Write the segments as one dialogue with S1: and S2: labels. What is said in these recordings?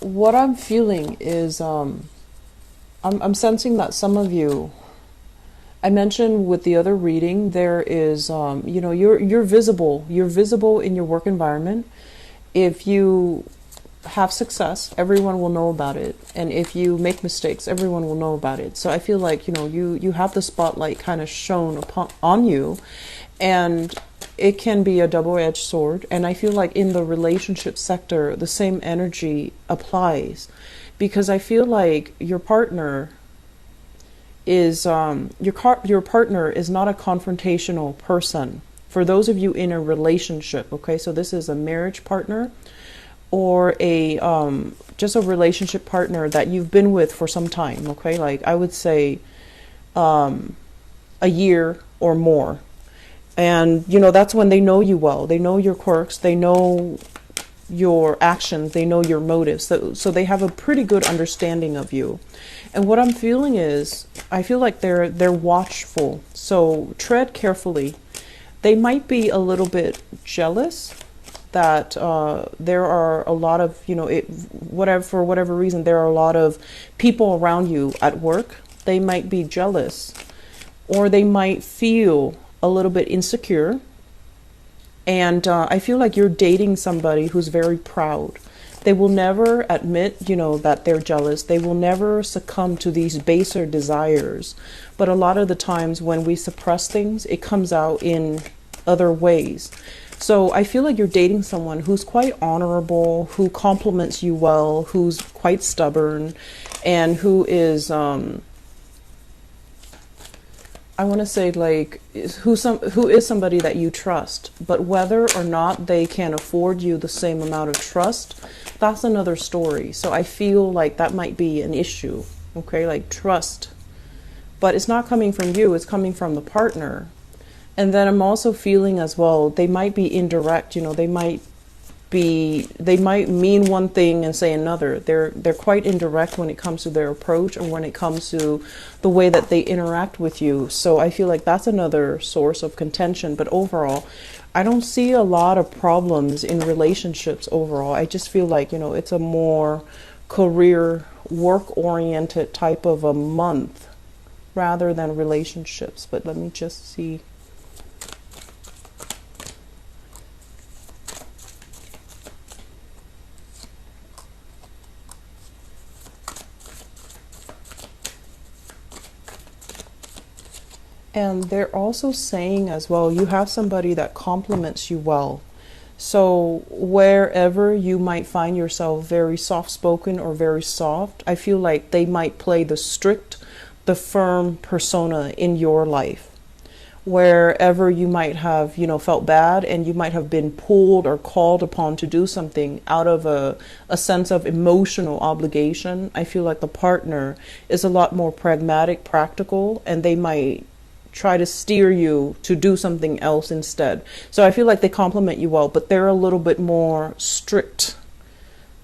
S1: what I'm feeling is I'm sensing that some of you, I mentioned with the other reading, there is you're visible. You're visible in your work environment. If you have success, everyone will know about it, and if you make mistakes, everyone will know about it. So I feel like you have the spotlight kind of shown upon on you, and it can be a double-edged sword. And I feel like in the relationship sector, the same energy applies, because I feel like your partner is your partner is not a confrontational person. For those of you in a relationship, okay, so this is a marriage partner or a just a relationship partner that you've been with for some time, okay, like I would say a year or more. And that's when they know you well. They know your quirks, they know your actions, they know your motives, so they have a pretty good understanding of you. And what I'm feeling is, I feel like they're watchful, so tread carefully. They might be a little bit jealous that there are a lot of, for whatever reason, there are a lot of people around you at work. They might be jealous, or they might feel a little bit insecure. And I feel like you're dating somebody who's very proud. They will never admit, that they're jealous. They will never succumb to these baser desires. But a lot of the times when we suppress things, it comes out in other ways. So I feel like you're dating someone who's quite honorable, who compliments you well, who's quite stubborn, and who is, I want to say, like, who is somebody that you trust. But whether or not they can afford you the same amount of trust, that's another story. So I feel like that might be an issue, okay, like trust. But it's not coming from you, it's coming from the partner. And then I'm also feeling as well, they might be indirect, they might mean one thing and say another. They're quite indirect when it comes to their approach, or when it comes to the way that they interact with you. So I feel like that's another source of contention. But overall, I don't see a lot of problems in relationships overall. I just feel like, it's a more career, work-oriented type of a month rather than relationships. But let me just see. And they're also saying as well, you have somebody that compliments you well. So wherever you might find yourself very soft-spoken or very soft, I feel like they might play the strict, the firm persona in your life. Wherever you might have, felt bad, and you might have been pulled or called upon to do something out of a sense of emotional obligation, I feel like the partner is a lot more pragmatic, practical, and they might try to steer you to do something else instead. So I feel like they compliment you well, but they're a little bit more strict.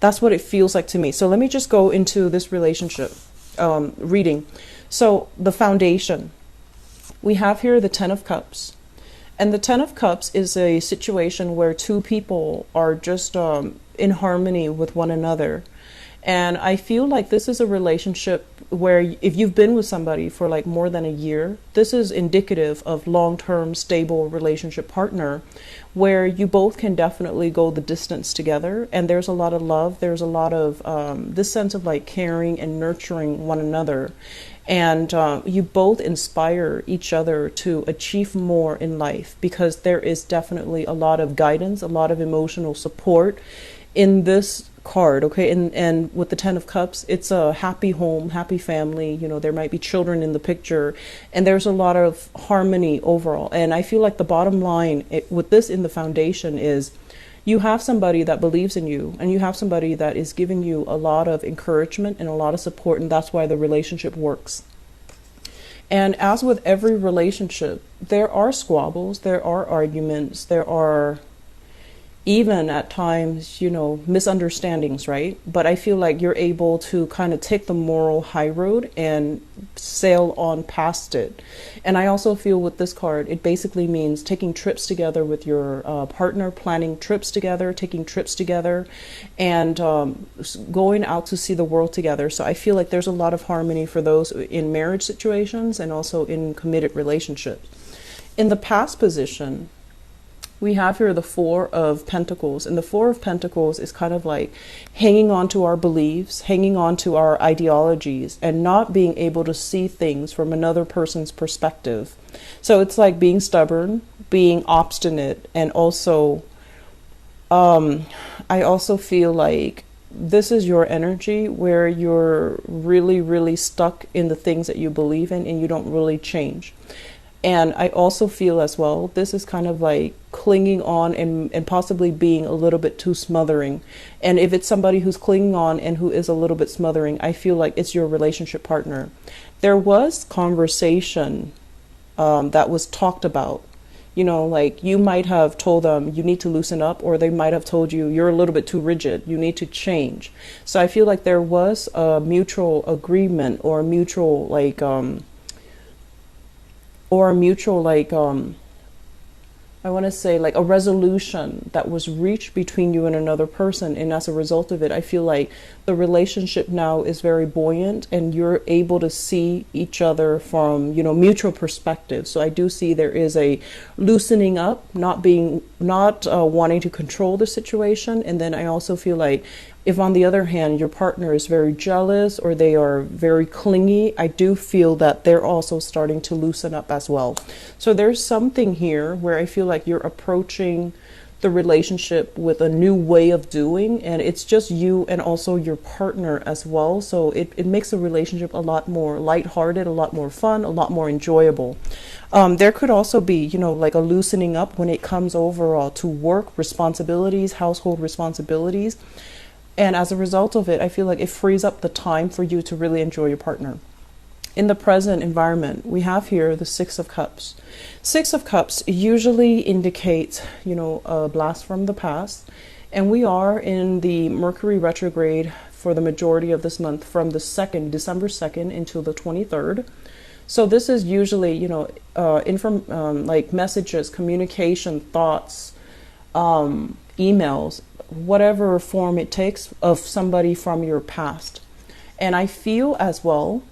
S1: That's what it feels like to me. So let me just go into this relationship reading. So the foundation. We have here the Ten of Cups. And the Ten of Cups is a situation where two people are just in harmony with one another. And I feel like this is a relationship where if you've been with somebody for like more than a year, this is indicative of long-term stable relationship partner where you both can definitely go the distance together. And there's a lot of love. There's a lot of this sense of like caring and nurturing one another. And you both inspire each other to achieve more in life, because there is definitely a lot of guidance, a lot of emotional support in this card, okay? And with the Ten of Cups, it's a happy home, happy family. There might be children in the picture, and there's a lot of harmony overall. And I feel like the bottom line with this in the foundation is you have somebody that believes in you, and you have somebody that is giving you a lot of encouragement and a lot of support, and that's why the relationship works. And as with every relationship, there are squabbles, there are arguments, there are even at times, you know, misunderstandings, right? But I feel like you're able to kind of take the moral high road and sail on past it. And I also feel with this card, it basically means taking trips together with your partner, planning trips together, taking trips together, and going out to see the world together. So I feel like there's a lot of harmony for those in marriage situations and also in committed relationships. In the past position, we have here the Four of Pentacles, and the Four of Pentacles is kind of like hanging on to our beliefs, hanging on to our ideologies, and not being able to see things from another person's perspective. So it's like being stubborn, being obstinate, and also I also feel like this is your energy where you're really, really stuck in the things that you believe in and you don't really change. And I also feel as well, this is kind of like clinging on and possibly being a little bit too smothering. And if it's somebody who's clinging on and who is a little bit smothering, I feel like it's your relationship partner. There was conversation that was talked about. You know, like you might have told them you need to loosen up, or they might have told you you're a little bit too rigid, you need to change. So I feel like there was a mutual agreement or a mutual I want to say like a resolution that was reached between you and another person. And as a result of it, I feel like the relationship now is very buoyant and you're able to see each other from, you know, mutual perspective. So I do see there is a loosening up, not wanting to control the situation. And then I also feel like if on the other hand, your partner is very jealous or they are very clingy, I do feel that they're also starting to loosen up as well. So there's something here where I feel like you're approaching the relationship with a new way of doing, and it's just you and also your partner as well. So it makes the relationship a lot more lighthearted, a lot more fun, a lot more enjoyable. There could also be, you know, like a loosening up when it comes overall to work responsibilities, household responsibilities. And as a result of it, I feel like it frees up the time for you to really enjoy your partner. In the present environment, we have here the Six of Cups. Six of Cups usually indicates, you know, a blast from the past. And we are in the Mercury retrograde for the majority of this month from the December 2nd until the 23rd. So this is usually, you know, like messages, communication, thoughts, emails, whatever form it takes of somebody from your past. And I feel as well,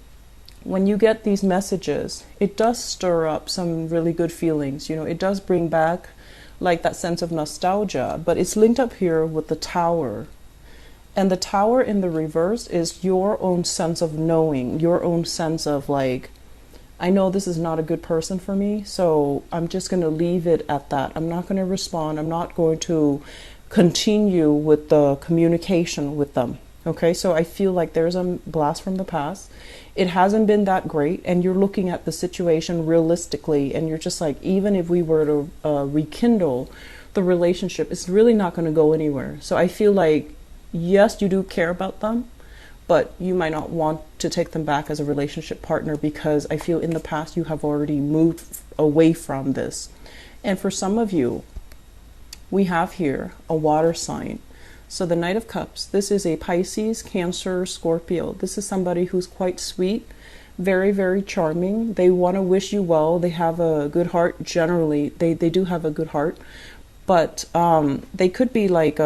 S1: when you get these messages, it does stir up some really good feelings. You know, it does bring back like that sense of nostalgia, but it's linked up here with the Tower. And the Tower in the reverse is your own sense of knowing, your own sense of like, I know this is not a good person for me, so I'm just going to leave it at that. I'm not going to respond. I'm not going to continue with the communication with them. Okay, so I feel like there's a blast from the past. It hasn't been that great, and you're looking at the situation realistically, and you're just like, even if we were to rekindle the relationship, it's really not going to go anywhere. So I feel like, yes, you do care about them, but you might not want to take them back as a relationship partner because I feel in the past you have already moved away from this. And for some of you, we have here a water sign. So the Knight of Cups, this is a Pisces, Cancer, Scorpio. This is somebody who's quite sweet, very, very charming. They want to wish you well. They have a good heart. Generally, they do have a good heart. But they could be like,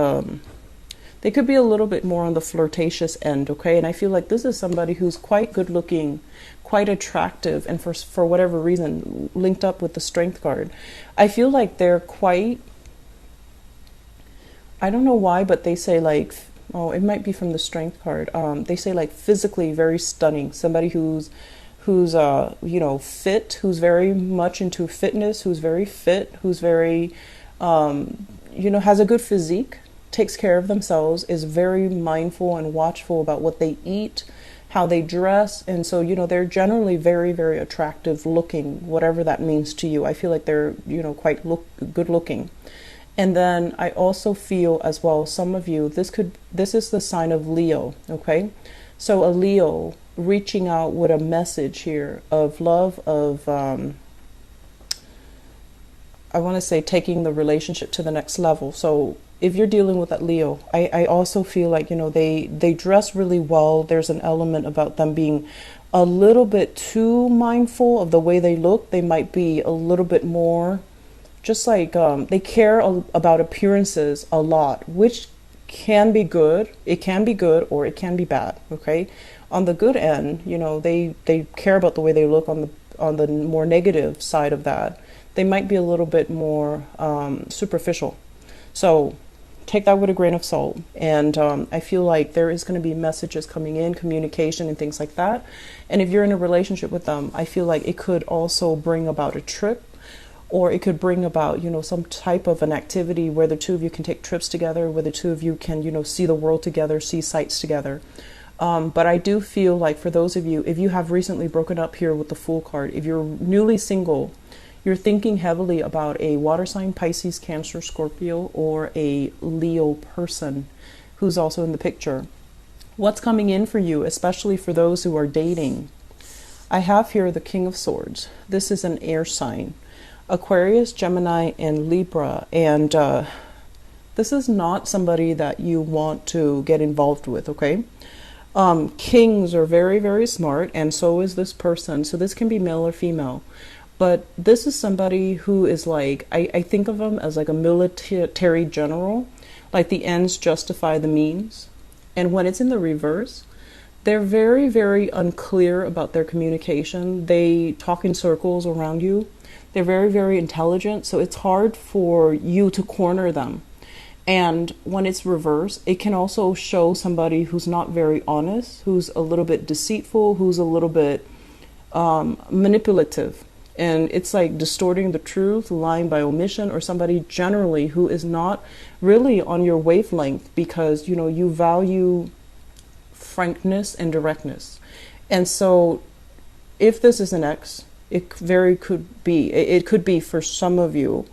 S1: they could be a little bit more on the flirtatious end, okay? And I feel like this is somebody who's quite good looking, quite attractive, and for whatever reason, linked up with the Strength card. I feel like they're quite, I don't know why, but they say like, oh, it might be from the Strength card. They say like physically very stunning. Somebody who's you know, fit, who's very much into fitness, who's very fit, who's very, you know, has a good physique, takes care of themselves, is very mindful and watchful about what they eat, how they dress. And so, you know, they're generally very, very attractive looking, whatever that means to you. I feel like they're, you know, quite good looking. And then I also feel as well, some of you, this is the sign of Leo, okay? So a Leo reaching out with a message here of love, of, I want to say taking the relationship to the next level. So if you're dealing with that Leo, I also feel like, they dress really well. There's an element about them being a little bit too mindful of the way they look. They might be a little bit more just like they care about appearances a lot, which can be good. It can be good or it can be bad. Okay. On the good end, they care about the way they look. On the more negative side of that, they might be a little bit more superficial. So take that with a grain of salt. And I feel like there is going to be messages coming in, communication and things like that. And if you're in a relationship with them, I feel like it could also bring about a trip, or it could bring about, some type of an activity where the two of you can take trips together, where the two of you can, see the world together, see sights together. But I do feel like for those of you, if you have recently broken up here with the Fool card, if you're newly single, you're thinking heavily about a water sign, Pisces, Cancer, Scorpio, or a Leo person who's also in the picture. What's coming in for you, especially for those who are dating? I have here the King of Swords. This is an air sign. Aquarius, Gemini, and Libra. And this is not somebody that you want to get involved with, okay? Kings are very, very smart, and so is this person. So this can be male or female. But this is somebody who is like, I think of them as like a military general, like the ends justify the means. And when it's in the reverse, they're very, very unclear about their communication. They talk in circles around you. They're very, very intelligent, so it's hard for you to corner them. And when it's reverse, it can also show somebody who's not very honest, who's a little bit deceitful, who's a little bit manipulative. And it's like distorting the truth, lying by omission, or somebody generally who is not really on your wavelength because, you value frankness and directness. And so if this is an ex, it could be for some of you.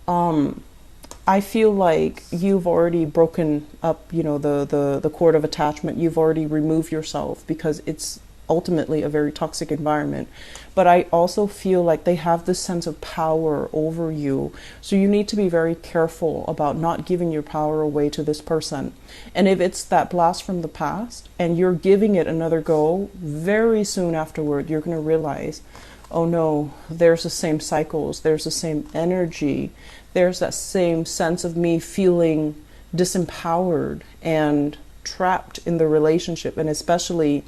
S1: I feel like you've already broken up, the cord of attachment. You've already removed yourself because it's ultimately a very toxic environment. But I also feel like they have this sense of power over you. So you need to be very careful about not giving your power away to this person. And if it's that blast from the past and you're giving it another go, very soon afterward, you're going to realize, oh no, there's the same cycles, there's the same energy, there's that same sense of me feeling disempowered and trapped in the relationship, and especially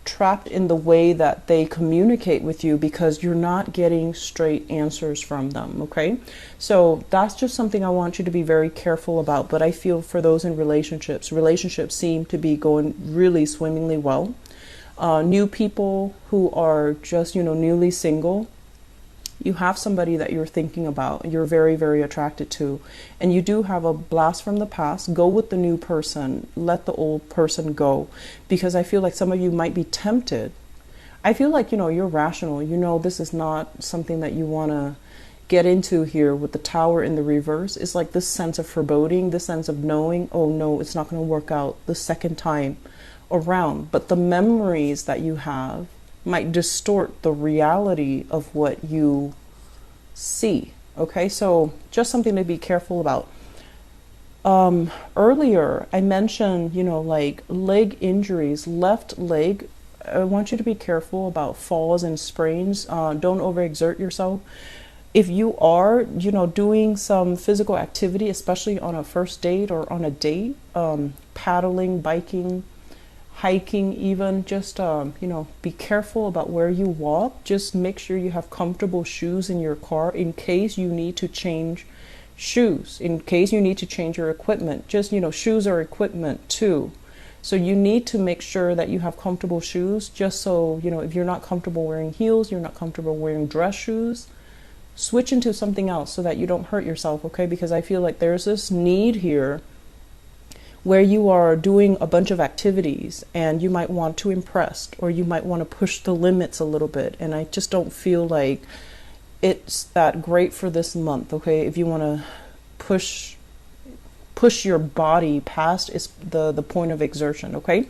S1: trapped in the way that they communicate with you because you're not getting straight answers from them, okay? So that's just something I want you to be very careful about. But I feel for those in relationships seem to be going really swimmingly well. New people who are just, newly single, you have somebody that you're thinking about, you're very, very attracted to, and you do have a blast from the past. Go with the new person, let the old person go, because I feel like some of you might be tempted. I feel like, you're rational, this is not something that you want to get into here with the Tower in the reverse. It's like this sense of foreboding, this sense of knowing, oh no, it's not going to work out the second time around. But the memories that you have might distort the reality of what you see. Okay, so just something to be careful about. Earlier I mentioned, like leg injuries, left leg. I want you to be careful about falls and sprains. Don't overexert yourself. If you are, doing some physical activity, especially on a first date or on a date, paddling, biking, hiking even, just be careful about where you walk. Just make sure you have comfortable shoes in your car in case you need to change shoes, in case you need to change your equipment. Just shoes are equipment too, so you need to make sure that you have comfortable shoes, just so if you're not comfortable wearing heels, you're not comfortable wearing dress shoes, switch into something else so that you don't hurt yourself. Okay, because I feel like there's this need here where you are doing a bunch of activities and you might want to impress, or you might want to push the limits a little bit. And I just don't feel like it's that great for this month, okay? If you want to push your body past the point of exertion, okay?